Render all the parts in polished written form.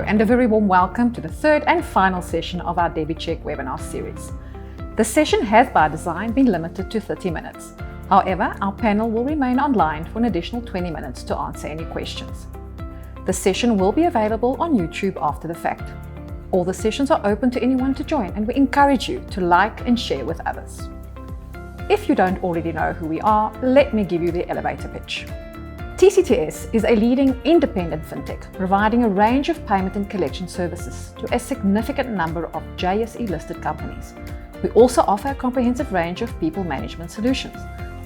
and a very warm welcome to the third and final session of our DebiCheck webinar series. The session has by design been limited to 30 minutes. However, our panel will remain online for an additional 20 minutes to answer any questions. The session will be available on YouTube after the fact. All the sessions are open to anyone to join, and we encourage you to like and share with others. If you don't already know who we are, let me give you the elevator pitch. TCTS is a leading independent fintech providing a range of payment and collection services to a significant number of JSE-listed companies. We also offer a comprehensive range of people management solutions.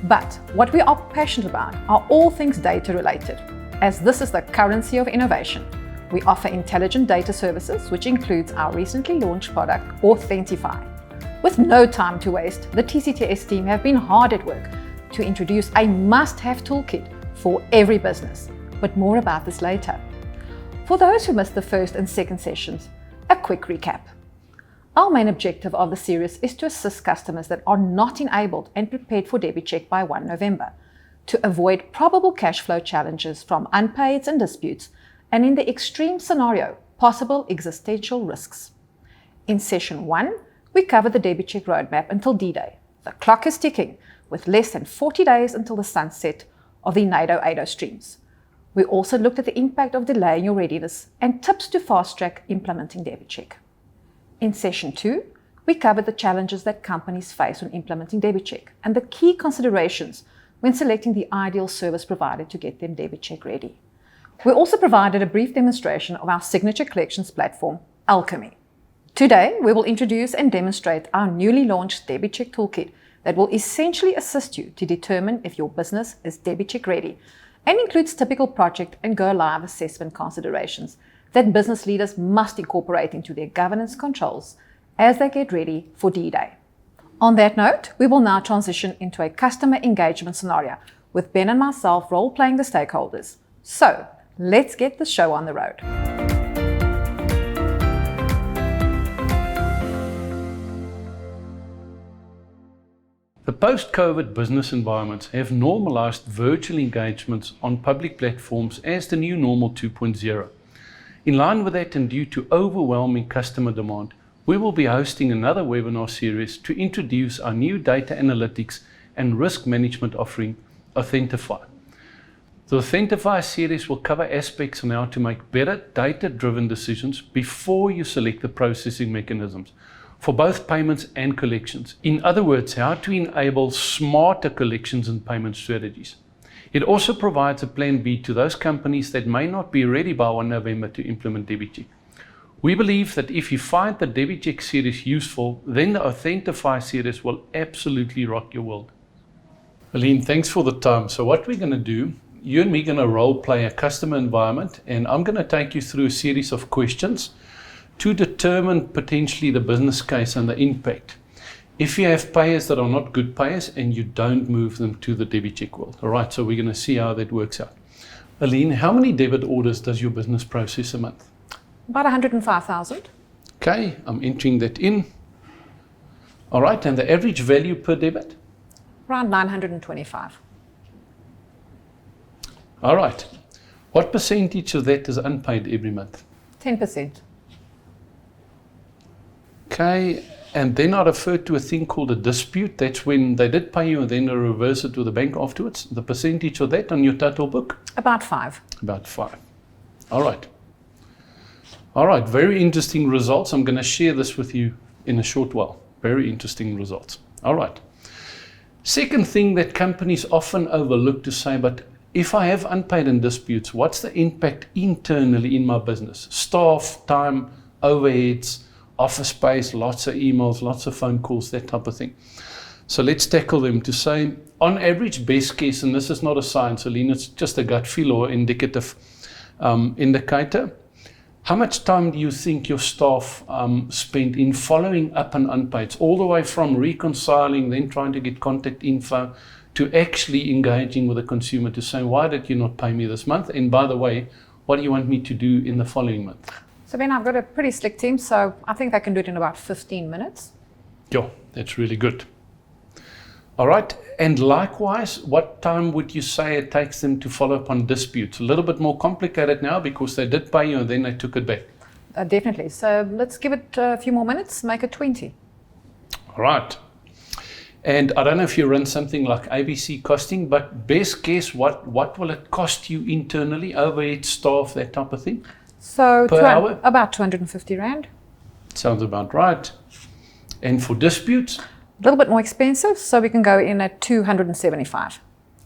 But what we are passionate about are all things data related, as this is the currency of innovation. We offer intelligent data services, which includes our recently launched product, Authentify. With no time to waste, the TCTS team have been hard at work to introduce a must-have toolkit for every business, but more about this later. For those who missed the first and second sessions, a quick recap. Our main objective of the series is to assist customers that are not enabled and prepared for DebiCheck by 1 November, to avoid probable cash flow challenges from unpaids and disputes, and in the extreme scenario, possible existential risks. In session 1, we covered the DebiCheck roadmap until D-Day. The clock is ticking, with less than 40 days until the sunset of the NAEDO AEDO streams. We also looked at the impact of delaying your readiness and tips to fast-track implementing DebiCheck. In session 2, we covered the challenges that companies face when implementing DebiCheck and the key considerations when selecting the ideal service provider to get them DebiCheck ready. We also provided a brief demonstration of our signature collections platform, Alchemy. Today, we will introduce and demonstrate our newly launched DebiCheck toolkit that will essentially assist you to determine if your business is DebiCheck ready and includes typical project and go-live assessment considerations that business leaders must incorporate into their governance controls as they get ready for D-Day. On that note, we will now transition into a customer engagement scenario with Ben and myself role-playing the stakeholders. So, let's get the show on the road. The post-COVID business environments have normalized virtual engagements on public platforms as the new normal 2.0. In line with that and due to overwhelming customer demand, we will be hosting another webinar series to introduce our new data analytics and risk management offering, Authentify. The Authentify series will cover aspects on how to make better data-driven decisions before you select the processing mechanisms for both payments and collections. In other words, how to enable smarter collections and payment strategies. It also provides a plan B to those companies that may not be ready by 1 November to implement DebiCheck. We believe that if you find the DebiCheck series useful, then the Authentify series will absolutely rock your world. Aline, thanks for the time. So what we're going to do, you and me are going to role play a customer environment, and I'm going to take you through a series of questions to determine potentially the business case and the impact. If you have payers that are not good payers and you don't move them to the DebiCheck world. All right, so we're going to see how that works out. Aline, how many debit orders does your business process a month? About 105,000. Okay, I'm entering that in. All right, and the average value per debit? Around 925. All right. What percentage of that is unpaid every month? 10%. Okay, and then I refer to a thing called a dispute. That's when they did pay you and then they reverse it to the bank afterwards. The percentage of that on your total book? About 5. About 5. All right. All right, very interesting results. I'm going to share this with you in a short while. Very interesting results. All right. Second thing that companies often overlook to say, but if I have unpaid and disputes, what's the impact internally in my business? Staff, time, overheads, office space, lots of emails, lots of phone calls, that type of thing. So let's tackle them to say, on average, best case, and this is not a science, Aline, it's just a gut feel or indicative indicator. How much time do you think your staff spent in following up on unpaids, all the way from reconciling, then trying to get contact info, to actually engaging with the consumer to say, why did you not pay me this month? And by the way, what do you want me to do in the following month? So Ben, I've got a pretty slick team, so I think they can do it in about 15 minutes. Yeah, that's really good. All right, and likewise, what time would you say it takes them to follow up on disputes? A little bit more complicated now because they did pay you and then they took it back. Definitely. So let's give it a few more minutes, make it 20. All right. And I don't know if you run something like ABC costing, but best guess, what will it cost you internally, overhead, staff, that type of thing? So per hour? About 250 Rand. Sounds about right. And for disputes? A little bit more expensive, so we can go in at 275.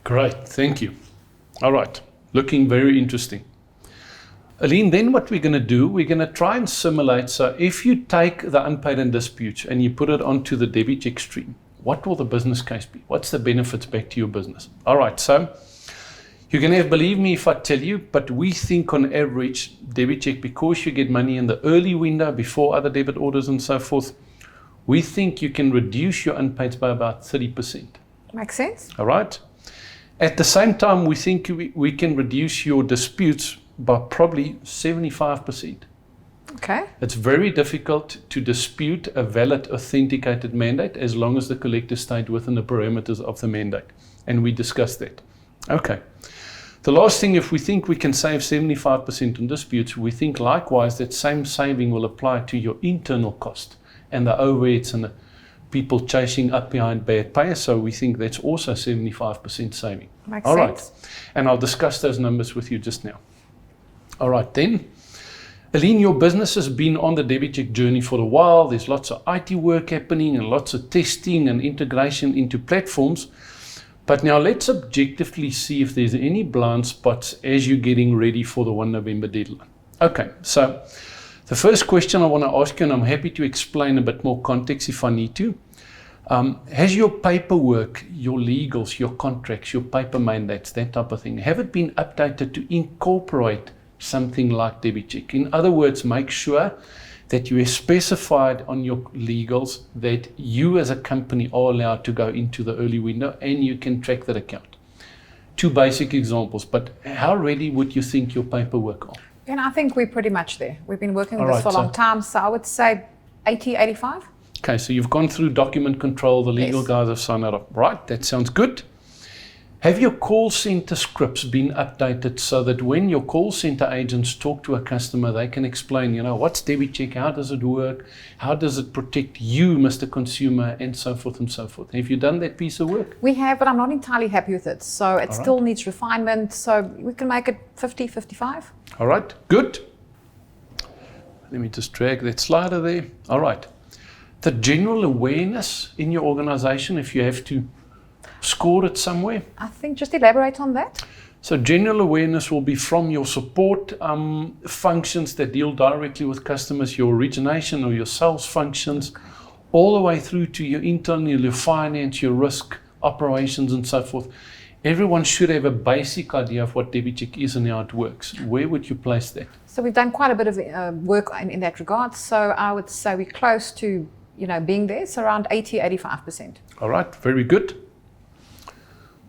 Great, thank you. All right, looking very interesting. Aline, then what we're going to do, we're going to try and simulate. So if you take the unpaid and disputes and you put it onto the DebiCheck stream, what will the business case be? What's the benefits back to your business? All right, so you're going to have, believe me if I tell you, but we think on average, DebiCheck, because you get money in the early window before other debit orders and so forth, we think you can reduce your unpaids by about 30%. Makes sense. All right. At the same time, we think we can reduce your disputes by probably 75%. Okay. It's very difficult to dispute a valid authenticated mandate as long as the collector stayed within the parameters of the mandate. And we discussed that. Okay. The last thing, if we think we can save 75% on disputes, we think likewise that same saving will apply to your internal cost and the overheads and the people chasing up behind bad payers. So we think that's also 75% saving. Makes All sense. right. And I'll discuss those numbers with you just now. All right, then. Aline, your business has been on the DebiCheck journey for a while. There's lots of IT work happening and lots of testing and integration into platforms. But now let's objectively see if there's any blind spots as you're getting ready for the 1 November deadline. Okay, so the first question I want to ask you, and I'm happy to explain a bit more context if I need to. Has your paperwork, your legals, your contracts, your paper mandates, that type of thing, have it been updated to incorporate something like DebiCheck? In other words, make sure that you have specified on your legals that you as a company are allowed to go into the early window and you can track that account. Two basic examples, but how ready would you think your paperwork are? And I think we're pretty much there. We've been working with All this right, for a long time, so I would say 80, 85. Okay, so you've gone through document control, the legal Yes. guys have signed that up. Right, that sounds good. Have your call center scripts been updated so that when your call center agents talk to a customer, they can explain, what's DebiCheck, how does it work, how does it protect you, Mr. Consumer, and so forth and so forth. Have you done that piece of work? We have, but I'm not entirely happy with it. So it still needs refinement. So we can make it 50, 55. All right, good. Let me just drag that slider there. All right. The general awareness in your organization, if you have to score it somewhere. I think just elaborate on that. So general awareness will be from your support functions that deal directly with customers, your origination or your sales functions, all the way through to your internal, your finance, your risk, operations, and so forth. Everyone should have a basic idea of what DebiCheck is and how it works. Where would you place that? So we've done quite a bit of work in that regard. So I would say we're close to, being there. So around 80, 85%. All right, very good.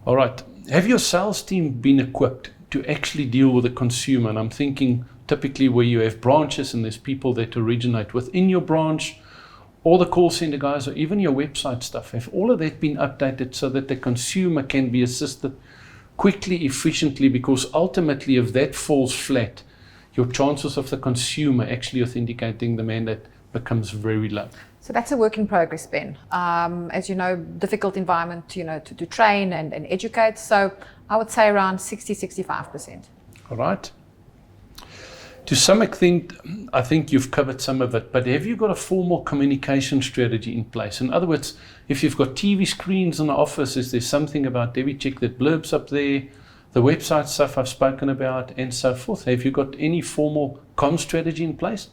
All right. Have your sales team been equipped to actually deal with the consumer? And I'm thinking typically where you have branches and there's people that originate within your branch, or the call center guys, or even your website stuff. Have all of that been updated so that the consumer can be assisted quickly, efficiently? Because ultimately, if that falls flat, your chances of the consumer actually authenticating the mandate becomes very low. So that's a work in progress, Ben. As you know, difficult environment, to train and educate. So I would say around 60, 65%. All right. To some extent, I think you've covered some of it, but have you got a formal communication strategy in place? In other words, if you've got TV screens in the office, is there something about DebiCheck that blurbs up there? The website stuff I've spoken about and so forth. Have you got any formal comm strategy in place?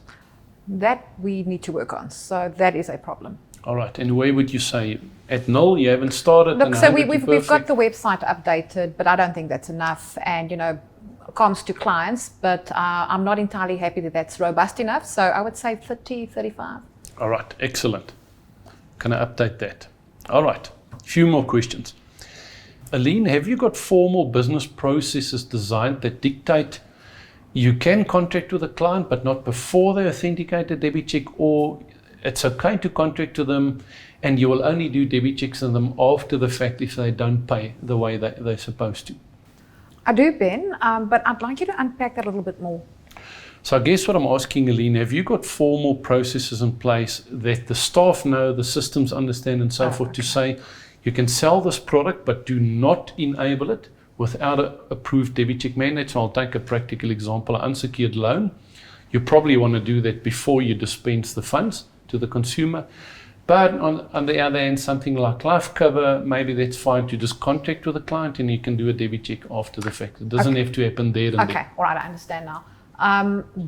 That we need to work on. So that is a problem. All right. And where would you say? At null, you haven't started? Look, so we've got the website updated, but I don't think that's enough. And, comms to clients, but I'm not entirely happy that that's robust enough. So I would say 30, 35. All right. Excellent. Can I update that? All right. A few more questions. Aline, have you got formal business processes designed that dictate you can contract with a client, but not before they authenticate a DebiCheck, or it's okay to contract to them and you will only do DebiChecks on them after the fact if they don't pay the way they're supposed to? I do, Ben, but I'd like you to unpack that a little bit more. So I guess what I'm asking, Aline, have you got formal processes in place that the staff know, the systems understand and so forth, to say you can sell this product but do not enable it without an approved DebiCheck mandate? So I'll take a practical example, an unsecured loan. You probably want to do that before you dispense the funds to the consumer. But on the other hand, something like life cover, maybe that's fine to just contact with the client and you can do a DebiCheck after the fact. It doesn't have to happen there and then. Okay, all right, I understand now.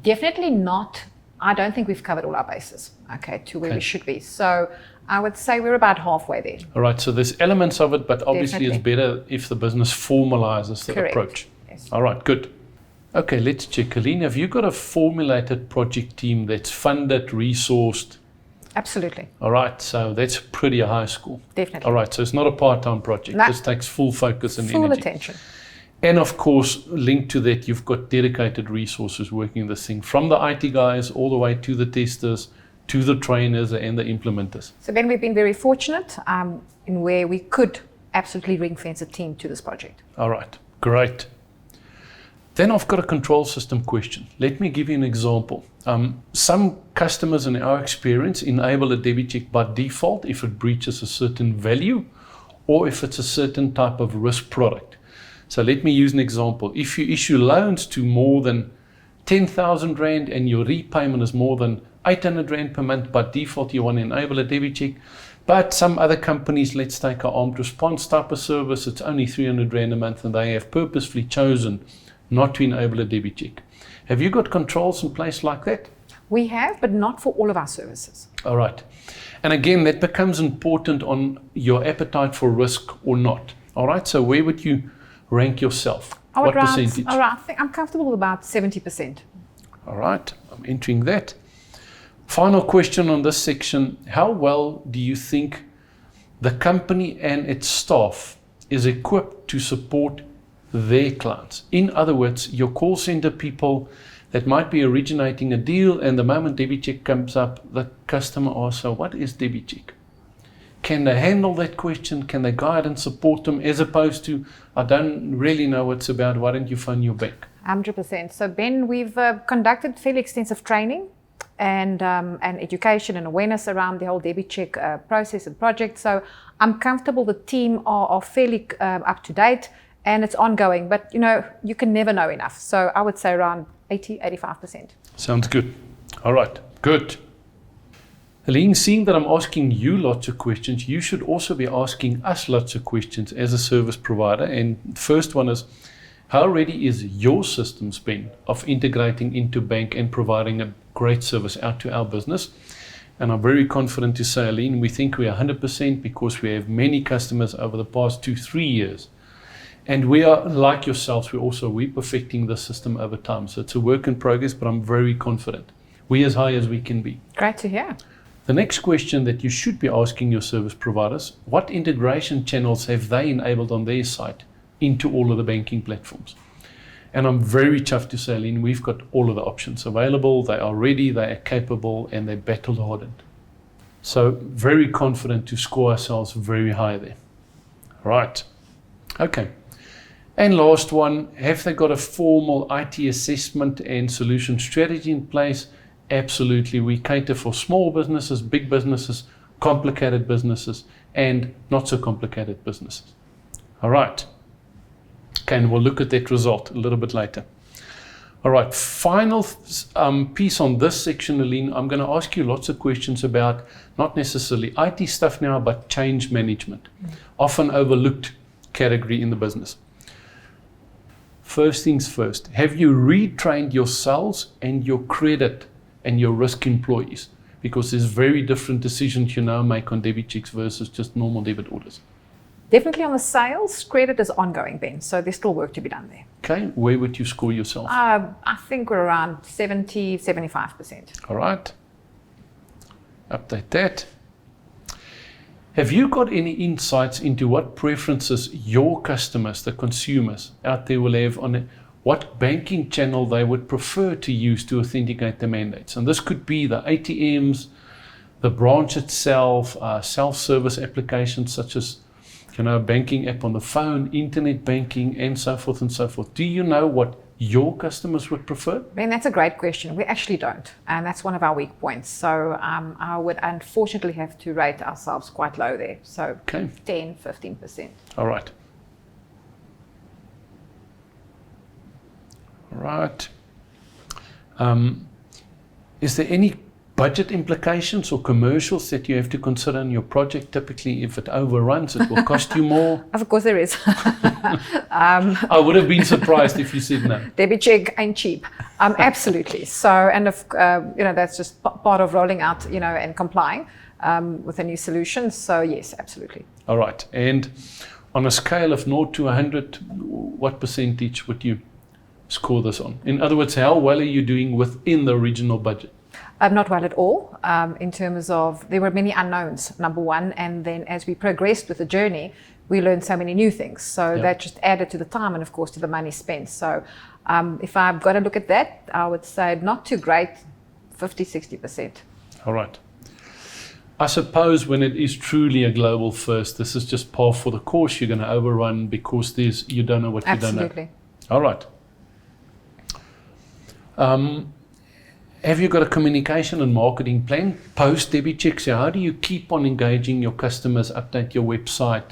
Definitely not. I don't think we've covered all our bases, to where we should be. So I would say we're about halfway there. All right, so there's elements of it, but obviously Definitely. it's better if the business formalizes the Correct. approach. Yes. All right, good. Okay, let's check. Aline, have you got a formulated project team that's funded, resourced? Absolutely. All right, so that's pretty high score. Definitely. All right, so it's not a part-time project. No. This takes full focus and Full energy. attention. And of course, linked to that, you've got dedicated resources working this thing, from the IT guys all the way to the testers, to the trainers and the implementers. So Ben, we've been very fortunate in where we could absolutely ring fence a team to this project. All right, great. Then I've got a control system question. Let me give you an example. Some customers in our experience enable a DebiCheck by default if it breaches a certain value or if it's a certain type of risk product. So let me use an example. If you issue loans to more than 10,000 Rand and your repayment is more than 800 Rand per month, by default you want to enable a DebiCheck. But some other companies, let's take an armed response type of service, it's only 300 Rand a month and they have purposefully chosen not to enable a DebiCheck. Have you got controls in place like that? We have, but not for all of our services. All right. And again, that becomes important on your appetite for risk or not. All right. So where would you rank yourself? What percentage? I think I'm comfortable with about 70%. All right. I'm entering that. Final question on this section. How well do you think the company and its staff is equipped to support their clients? In other words, your call center people that might be originating a deal, and the moment DebiCheck comes up, the customer asks, so what is DebiCheck? Can they handle that question? Can they guide and support them, as opposed to, I don't really know what it's about, why don't you phone your bank? 100%. So Ben, we've conducted fairly extensive training and education and awareness around the whole DebiCheck process and project. So I'm comfortable the team are fairly up to date. And it's ongoing, but you can never know enough. So I would say around 80-85%. Sounds good. All right, good. Aline, seeing that I'm asking you lots of questions, you should also be asking us lots of questions as a service provider. And the first one is, how ready is your systems been of integrating into bank and providing a great service out to our business? And I'm very confident to say, Aline, we think we are 100% because we have many customers over the past 2-3 years. And we are, like yourselves, we're perfecting the system over time. So it's a work in progress, but I'm very confident. We're as high as we can be. Great to hear. The next question that you should be asking your service providers, what integration channels have they enabled on their site into all of the banking platforms? And I'm very chuffed to say, Aline, we've got all of the options available. They are ready, they are capable, and they're battle hardened. So very confident to score ourselves very high there. Right. Okay. And last one, have they got a formal IT assessment and solution strategy in place? Absolutely. We cater for small businesses, big businesses, complicated businesses, and not so complicated businesses. All right. Okay, and we'll look at that result a little bit later. All right, final piece on this section, Aline, I'm going to ask you lots of questions about not necessarily IT stuff now, but change management, often overlooked category in the business. First things first, have you retrained your sales and your credit and your risk employees? Because there's very different decisions you now make on DebiChecks versus just normal debit orders. Definitely on the sales, credit is ongoing, Ben, so there's still work to be done there. Okay, where would you score yourself? I think we're around 70-75%. All right, update that. Have you got any insights into what preferences your customers, the consumers out there will have on what banking channel they would prefer to use to authenticate the mandates? And this could be the ATMs, the branch itself, self-service applications such as banking app on the phone, internet banking, and so forth and so forth. Do you know what your customers would prefer? Ben, that's a great question. We actually don't, and that's one of our weak points. So I would unfortunately have to rate ourselves quite low there. So 10, 15%. All right. All right. Is there any budget implications or commercials that you have to consider in your project? Typically, if it overruns, it will cost you more. Of course there is. I would have been surprised if you said no. DebiCheck ain't cheap. Absolutely. So, and that's just part of rolling out, and complying with a new solution. So yes, absolutely. All right. And on a scale of 0 to 100, what percentage would you score this on? In other words, how well are you doing within the original budget? Not well at all, in terms of there were many unknowns, number one, and then as we progressed with the journey, we learned so many new things. So that just added to the time and, of course, to the money spent. So if I've got to look at that, I would say not too great, 50-60%. All right. I suppose when it is truly a global first, this is just par for the course. You're going to overrun because you don't know what you don't know. Absolutely. All right. Have you got a communication and marketing plan post DebiCheck? So how do you keep on engaging your customers, update your website,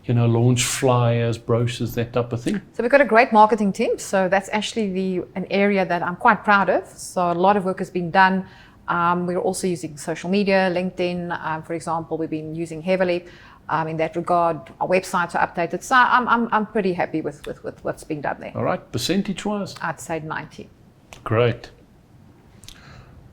launch flyers, brochures, that type of thing? So we've got a great marketing team. So that's actually an area that I'm quite proud of. So a lot of work has been done. We're also using social media, LinkedIn, for example, we've been using heavily in that regard. Our websites are updated. So I'm pretty happy with what's being done there. All right, percentage-wise? I'd say 90. Great.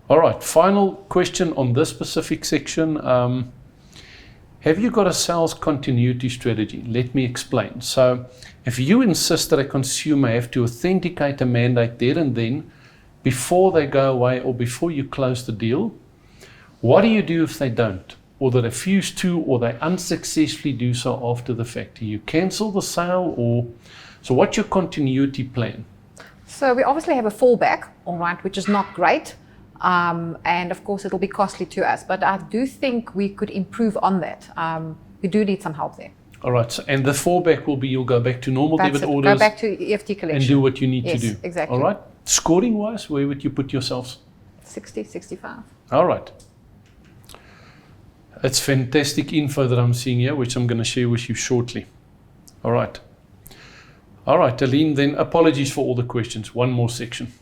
All right, final question on this specific section. Have you got a sales continuity strategy? Let me explain. So if you insist that a consumer have to authenticate a mandate there and then, before they go away or before you close the deal, what do you do if they don't? Or they refuse to, or they unsuccessfully do so after the fact? Do you cancel the sale, so what's your continuity plan? So we obviously have a fallback, all right, which is not great. And of course, it'll be costly to us. But I do think we could improve on that. We do need some help there. All right. So, and the fallback will be you'll go back to normal debit orders. Go back to EFT collection. And do what you need to do. Exactly. All right. Scoring-wise, where would you put yourselves? 60, 65. All right. It's fantastic info that I'm seeing here, which I'm going to share with you shortly. All right. All right, Aline, then apologies for all the questions. One more section.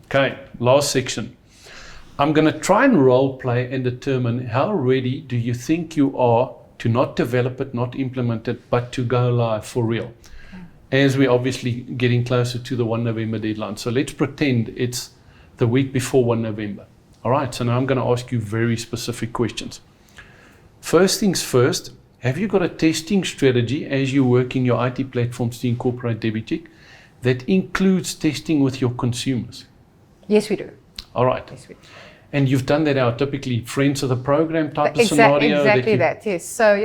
Okay, last section. I'm going to try and role play and determine how ready do you think you are to not develop it, not implement it, but to go live for real. Okay. As we're obviously getting closer to the 1 November deadline. So let's pretend it's the week before 1 November. All right, so now I'm going to ask you very specific questions. First things first, have you got a testing strategy as you work in your IT platforms to incorporate DebiCheck that includes testing with your consumers? Yes, we do. All right. Yes, we do. And you've done that out, typically friends of the program type of scenario? Exactly that, yes. So,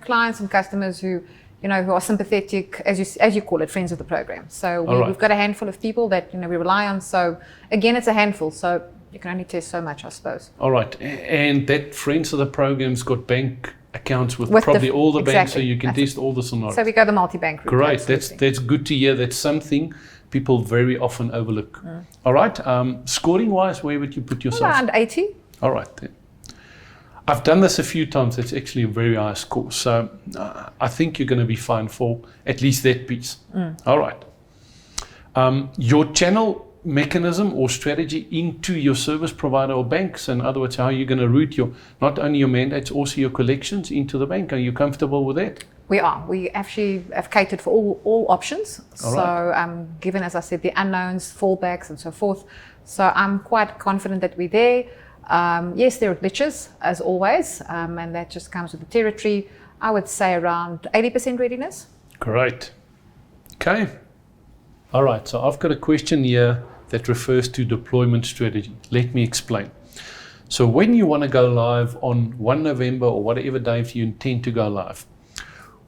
clients and customers who are sympathetic, as you call it, friends of the program. So we've got a handful of people that, we rely on. So again, it's a handful. So you can only test so much, I suppose. All right. And that friends of the program's got bank accounts with probably all the banks, so you can test all the scenarios. So we go the multi-bank route. Great. That's good to hear. That's something people very often overlook. All right. Scoring-wise, where would you put yourself? Around 80. All right. I've done this a few times. It's actually a very high score. So I think you're going to be fine for at least that piece. All right. Your channel mechanism or strategy into your service provider or banks, in other words, how you're going to route not only your mandates, also your collections into the bank. Are you comfortable with that? We are. We actually have catered for all options. Given, as I said, the unknowns, fallbacks and so forth. So I'm quite confident that we're there. Yes, there are glitches, as always, and that just comes with the territory. I would say around 80% readiness. Great. Okay. All right, so I've got a question here that refers to deployment strategy. Let me explain. So when you want to go live on 1 November or whatever date you intend to go live,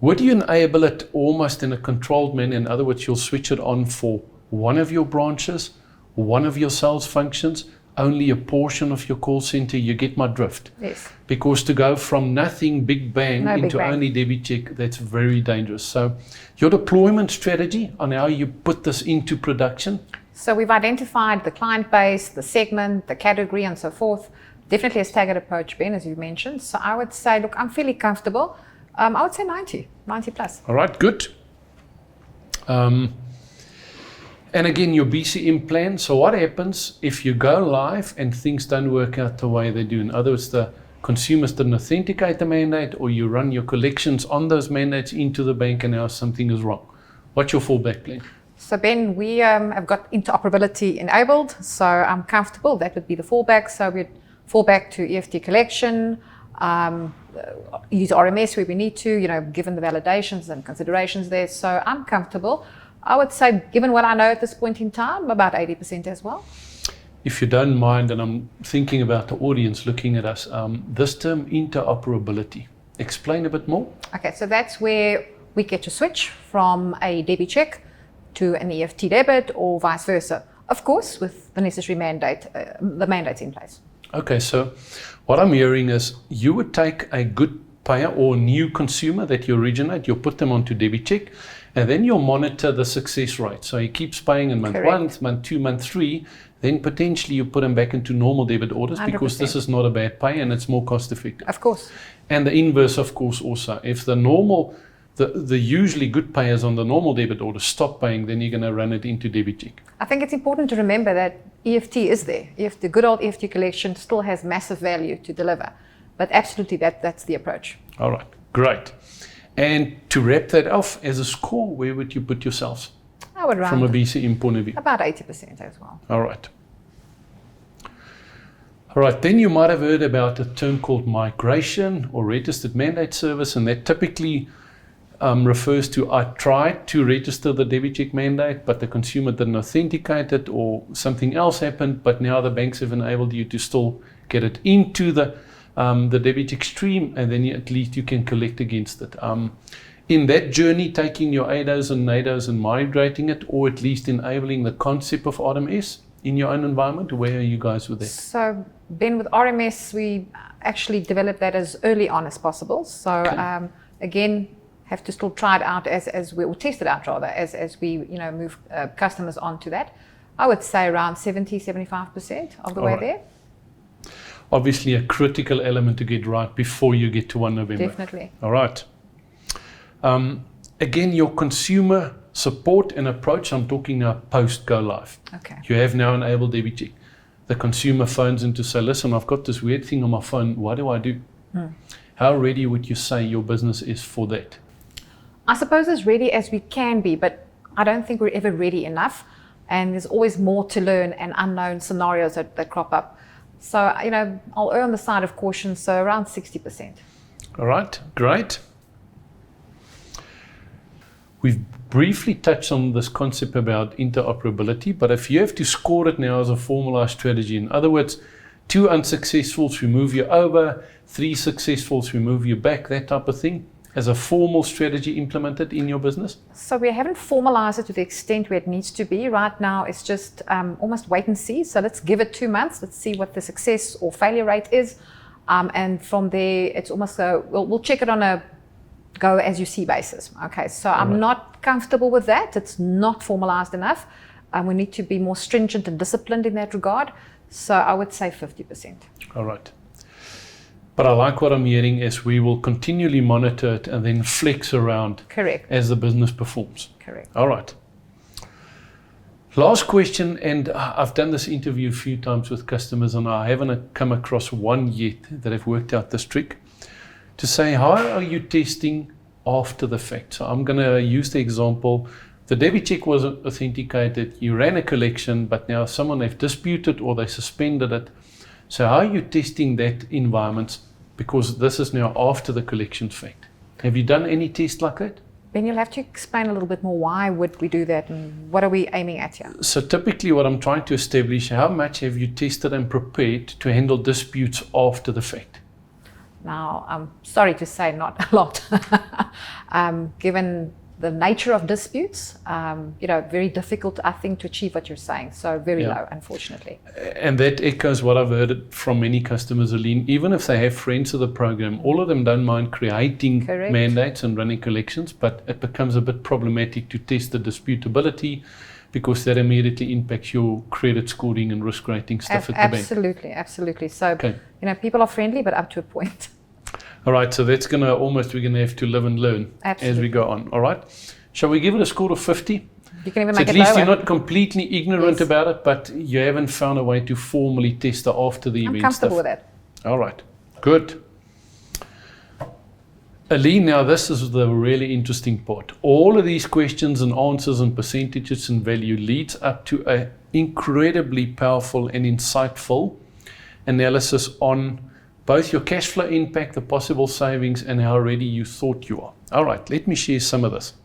would you enable it almost in a controlled manner? In other words, you'll switch it on for one of your branches, one of your sales functions, only a portion of your call center. You get my drift. Yes. Because to go from nothing big bang into only DebiCheck, that's very dangerous. So your deployment strategy on how you put this into production? So we've identified the client base, the segment, the category, and so forth. Definitely a staggered approach, Ben, as you mentioned. So I would say, look, I'm fairly comfortable. I would say 90 plus. All right, good. And again, your BCM plan. So what happens if you go live and things don't work out the way they do? In other words, the consumers didn't authenticate the mandate, or you run your collections on those mandates into the bank and now something is wrong. What's your fallback plan? So Ben, we have got interoperability enabled, so I'm comfortable. That would be the fallback. So we'd fall back to EFT collection, use RMS where we need to, given the validations and considerations there. So I'm comfortable. I would say, given what I know at this point in time, about 80% as well. If you don't mind, and I'm thinking about the audience looking at us, this term interoperability, explain a bit more. Okay, so that's where we get to switch from a DebiCheck to an EFT debit or vice versa. Of course, with the necessary mandate, the mandates in place. Okay, so what I'm hearing is you would take a good payer or new consumer that you originate, you put them onto DebiCheck, and then you'll monitor the success rate. So he keeps paying in month 1, month 2, month 3, then potentially you put him back into normal debit orders 100%. Because this is not a bad pay and it's more cost effective. Of course. And the inverse, of course, also. If the normal, the usually good payers on the normal debit order stop paying, then you're going to run it into DebiCheck. I think it's important to remember that EFT is there. The good old EFT collection still has massive value to deliver. But absolutely, that's the approach. All right, great. And to wrap that off, as a score, where would you put yourselves? I would round from a BCM point of view. About 80% as well. All right. All right, then you might have heard about a term called migration or registered mandate service, and that typically refers to I tried to register the DebiCheck mandate, but the consumer didn't authenticate it or something else happened, but now the banks have enabled you to still get it into the DebiCheck stream, and then at least you can collect against it. In that journey, taking your AEDOs and NAEDOs and migrating it, or at least enabling the concept of RMS in your own environment, where are you guys with that? So, Ben, with RMS, we actually developed that as early on as possible. So, okay. Again, have to still try it out or test it out rather, as we move customers onto that. I would say around 70-75% of the way there. Obviously a critical element to get right before you get to 1 November. Definitely. All right. Again, your consumer support and approach, I'm talking now post go live. Okay. You have now enabled DebiCheck. The consumer phones in to say, listen, I've got this weird thing on my phone. What do I do? How ready would you say your business is for that? I suppose as ready as we can be, but I don't think we're ever ready enough. And there's always more to learn and unknown scenarios that crop up. So, I'll err on the side of caution, so around 60%. All right, great. We've briefly touched on this concept about interoperability, but if you have to score it now as a formalized strategy, in other words, 2 unsuccessfuls, we move you over, 3 successfuls, we move you back, that type of thing, as a formal strategy implemented in your business? So we haven't formalized it to the extent where it needs to be. Right now, it's just almost wait and see. So let's give it 2 months. Let's see what the success or failure rate is. And from there, it's almost we'll check it on a go as you see basis. Okay, so I'm not comfortable with that. It's not formalized enough. We need to be more stringent and disciplined in that regard. So I would say 50%. All right. But I like what I'm hearing is we will continually monitor it and then flex around. Correct. As the business performs. Correct. All right. Last question, and I've done this interview a few times with customers, and I haven't come across one yet that have worked out this trick. To say, how are you testing after the fact? So I'm going to use the example. The DebiCheck was authenticated, you ran a collection, but now someone they've disputed or they suspended it. So how are you testing that environment? Because this is now after the collection fact. Have you done any test like that? Ben, you'll have to explain a little bit more. Why would we do that and what are we aiming at here? So typically what I'm trying to establish, how much have you tested and prepared to handle disputes after the fact? Now, I'm sorry to say not a lot. Given the nature of disputes, very difficult, I think, to achieve what you're saying. So very low, unfortunately. And that echoes what I've heard from many customers, Aline. Even if they have friends of the program, all of them don't mind creating mandates and running collections, but it becomes a bit problematic to test the disputability, because that immediately impacts your credit scoring and risk rating stuff at the bank. Absolutely. So, people are friendly, but up to a point. All right, so that's we're going to have to live and learn as we go on. All right. Shall we give it a score of 50? You can even so make at it least lower. You're not completely ignorant about it, but you haven't found a way to formally test it after the event. I'm comfortable with that. All right, good. Aline, now this is the really interesting part. All of these questions and answers and percentages and value leads up to an incredibly powerful and insightful analysis on both your cash flow impact, the possible savings, and how ready you thought you are. All right, let me share some of this.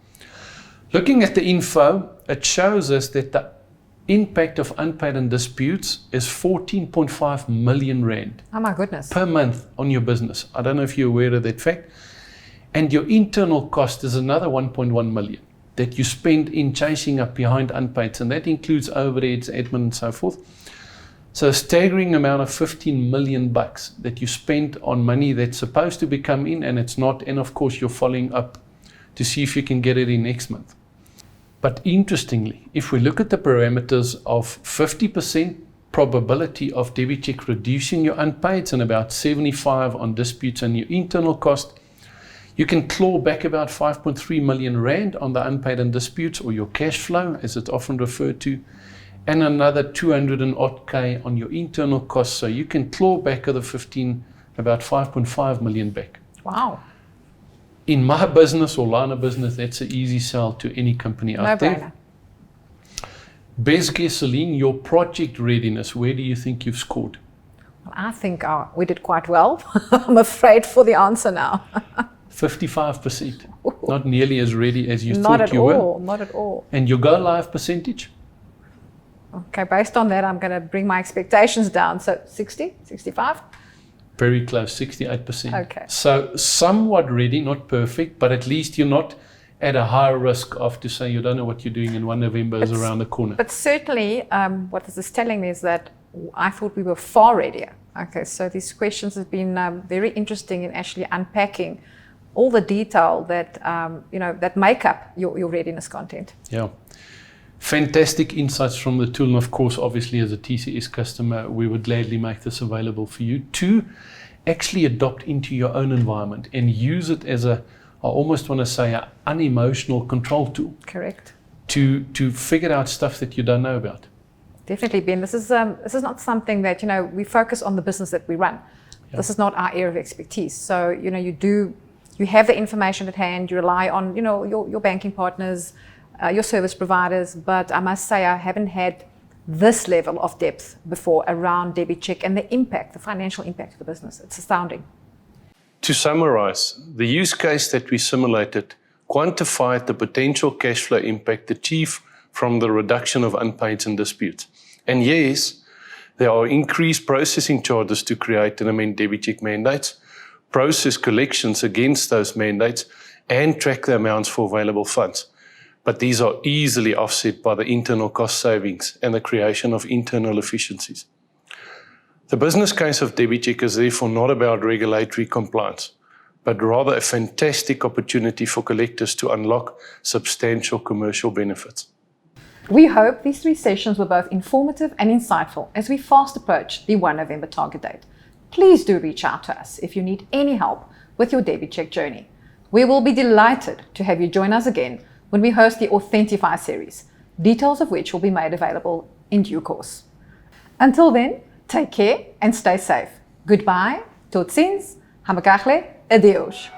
Looking at the info, it shows us that the impact of unpaid and disputes is 14.5 million rand. Oh my goodness. Per month on your business. I don't know if you're aware of that fact. And your internal cost is another 1.1 million that you spend in chasing up behind unpaids, and that includes overheads, admin, and so forth. So a staggering amount of 15 million bucks that you spend on money that's supposed to be come in and it's not, and of course you're following up to see if you can get it in next month. But interestingly, if we look at the parameters of 50% probability of DebiCheck reducing your unpaids and about 75 on disputes and your internal cost, you can claw back about 5.3 million rand on the unpaid and disputes, or your cash flow as it's often referred to, and another 200 and odd K on your internal costs. So you can claw back of the 15, about 5.5 million back. Wow. In my business or line of business, that's an easy sell to any company out there. Best guess, Aline, your project readiness, where do you think you've scored? Well, I think we did quite well. I'm afraid for the answer now. 55%. Not nearly as ready as you thought you were. Not at all. And your go live percentage? Okay, based on that, I'm going to bring my expectations down. So 60, 65? Very close, 68%. Okay. So somewhat ready, not perfect, but at least you're not at a high risk of to say you don't know what you're doing and 1 November is around the corner. But certainly, what this is telling me is that I thought we were far readier. Okay, so these questions have been very interesting in actually unpacking all the detail that that make up your readiness content. Yeah. Fantastic insights from the tool. And of course, obviously, as a TCS customer, we would gladly make this available for you to actually adopt into your own environment and use it as I almost want to say, an unemotional control tool. Correct. To figure out stuff that you don't know about. Definitely, Ben. This is not something that, we focus on the business that we run. Yeah. This is not our area of expertise. So, you have the information at hand, you rely on, your banking partners, your service providers, but I must say I haven't had this level of depth before around DebiCheck and the impact, the financial impact of the business. It's astounding. To summarize, the use case that we simulated quantified the potential cash flow impact achieved from the reduction of unpaids and disputes. And yes, there are increased processing charges to create and amend DebiCheck mandates, process collections against those mandates, and track the amounts for available funds. But these are easily offset by the internal cost savings and the creation of internal efficiencies. The business case of DebiCheck is therefore not about regulatory compliance, but rather a fantastic opportunity for collectors to unlock substantial commercial benefits. We hope these 3 sessions were both informative and insightful as we fast approach the 1 November target date. Please do reach out to us if you need any help with your DebiCheck journey. We will be delighted to have you join us again when we host the Authentify series, details of which will be made available in due course. Until then, take care and stay safe. Goodbye, tot ziens, hamakagle, adeus.